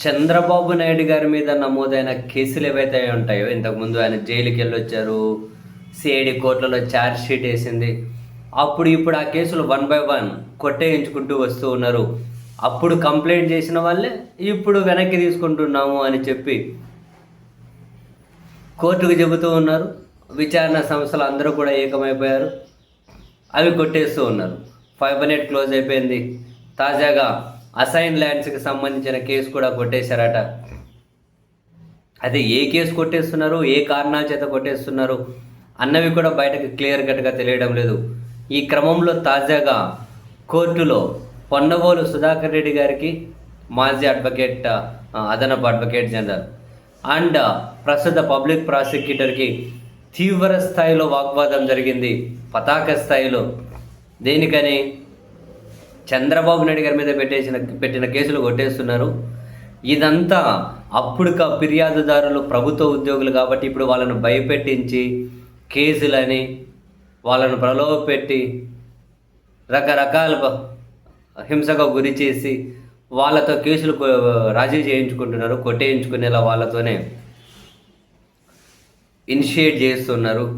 చంద్రబాబు నాయుడు గారి మీద నమోదైన కేసులు ఏవైతే ఉంటాయో, ఇంతకుముందు ఆయన జైలుకి వెళ్ళొచ్చారు, సిఐడి కోర్టులలో ఛార్జ్ షీట్ వేసింది. ఇప్పుడు ఆ కేసులు వన్ బై వన్ కొట్టేయించుకుంటూ వస్తూ ఉన్నారు. అప్పుడు కంప్లైంట్ చేసిన వాళ్ళే ఇప్పుడు వెనక్కి తీసుకుంటున్నాము అని చెప్పి కోర్టుకు చెబుతూ ఉన్నారు. విచారణ సంస్థలు అందరూ కూడా ఏకమైపోయారు, అవి కొట్టేస్తూ ఉన్నారు. 518 క్లోజ్ అయిపోయింది. తాజాగా అసైన్ ల్యాండ్స్కి సంబంధించిన కేసు కూడా కొట్టేశారట. అదే ఏ కేసు కొట్టేస్తున్నారు, ఏ కారణాల చేత కొట్టేస్తున్నారు అన్నవి కూడా బయటకు క్లియర్ కట్గా తెలియడం లేదు. ఈ క్రమంలో తాజాగా కోర్టులో పొన్నవోలు సుధాకర్ రెడ్డి గారికి, మాజీ అడ్వకేట్, అదనపు అడ్వకేట్ జనరల్ అండ్ ప్రస్తుత పబ్లిక్ ప్రాసిక్యూటర్కి తీవ్ర స్థాయిలో వాగ్వాదం జరిగింది, పతాక స్థాయిలో. దేనికని? చంద్రబాబు నాయుడు గారి మీద పెట్టిన కేసులు కొట్టేస్తున్నారు. ఇదంతా అప్పుడుక ఫిర్యాదుదారులు ప్రభుత్వ ఉద్యోగులు కాబట్టి ఇప్పుడు వాళ్ళను భయపెట్టించి కేసులని వాళ్ళను ప్రలోభపెట్టి రకరకాల హింసగా గురి చేసి వాళ్ళతో కేసులు రాజీ చేయించుకుంటున్నారు. కొట్టేయించుకునేలా వాళ్ళతోనే ఇనిషియేట్ చేస్తున్నారు.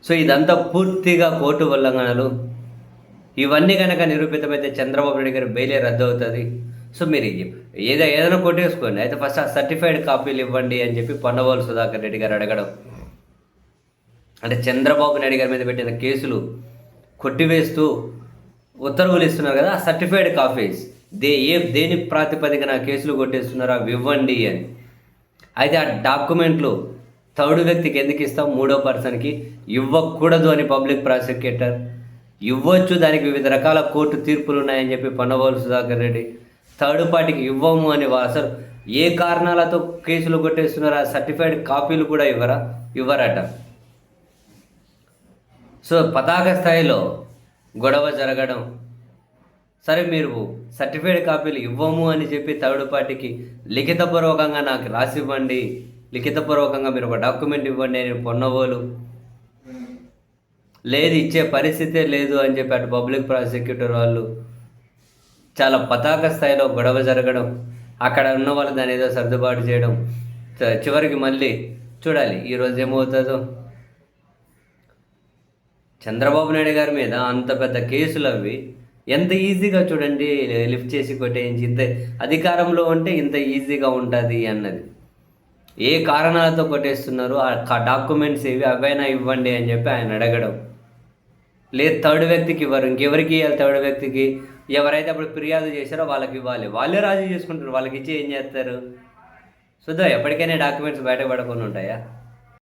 సో ఇదంతా పూర్తిగా కోర్టు ఉల్లంఘనలు. ఇవన్నీ కనుక నిరూపితమైతే చంద్రబాబు నాయుడు గారి బెయిలే రద్దు అవుతుంది. సో మీరు ఏదైనా కొట్టేసుకోండి, అయితే ఫస్ట్ ఆ సర్టిఫైడ్ కాపీలు ఇవ్వండి అని చెప్పి పొన్నవోలు సుధాకర్ రెడ్డి గారు అడగడం. అంటే చంద్రబాబు నాయుడు గారి మీద పెట్టిన కేసులు కొట్టివేస్తూ ఉత్తర్వులు ఇస్తున్నారు కదా, ఆ సర్టిఫైడ్ కాపీస్ దేని ప్రాతిపదికన కేసులు కొట్టేస్తున్నారో అవి ఇవ్వండి అని. అయితే ఆ డాక్యుమెంట్లు థర్డ్ వ్యక్తికి ఎందుకు ఇస్తాం? మూడో పర్సన్కి ఇవ్వకూడదు అని పబ్లిక్ ప్రాసిక్యూటర్, ఇవ్వచ్చు, దానికి వివిధ రకాల కోర్టు తీర్పులు ఉన్నాయని చెప్పి పొన్నవోలు సుధాకర్ రెడ్డి. థర్డ్ పార్టీకి ఇవ్వము అని అసలు ఏ కారణాలతో కేసులు కొట్టేస్తున్నారో ఆ సర్టిఫైడ్ కాపీలు కూడా ఇవ్వరట. సో పతాక స్థాయిలో గొడవ జరగడం. సరే, మీరు సర్టిఫైడ్ కాపీలు ఇవ్వము అని చెప్పి థర్డ్ పార్టీకి లిఖితపూర్వకంగా నాకు రాసివ్వండి, లిఖితపూర్వకంగా మీరు ఒక డాక్యుమెంట్ ఇవ్వండి అని పొన్నవోలు. లేదు, ఇచ్చే పరిస్థితే లేదు అని చెప్పి అటు పబ్లిక్ ప్రాసిక్యూటర్ వాళ్ళు చాలా పతాక స్థాయిలో గొడవ జరగడం, అక్కడ ఉన్న వాళ్ళు దాని ఏదో సర్దుబాటు చేయడం. చివరికి మళ్ళీ చూడాలి ఈరోజు ఏమవుతుందో. చంద్రబాబు నాయుడు గారి మీద అంత పెద్ద కేసులు అవి ఎంత ఈజీగా చూడండి లిఫ్ట్ చేసి కొట్టేయించి, ఇంత అధికారంలో ఉంటే ఇంత ఈజీగా ఉంటుంది అన్నది. ఏ కారణాలతో కొట్టేస్తున్నారు, ఆ డాక్యుమెంట్స్ ఏవి అవైనా ఇవ్వండి అని చెప్పి ఆయన అడగడం. లేదు, థర్డ్ వ్యక్తికి ఇవ్వరు, ఇంకెవరికి ఇవ్వాలి? థర్డ్ వ్యక్తికి ఎవరైతే అప్పుడు ఫిర్యాదు చేశారో వాళ్ళకి ఇవ్వాలి. వాళ్ళే రాజీ చేసుకుంటారు, వాళ్ళకి ఇచ్చి ఏం చేస్తారు? చూద్దాం, ఎప్పటికైనా డాక్యుమెంట్స్ బయటపడకుండా ఉంటాయా?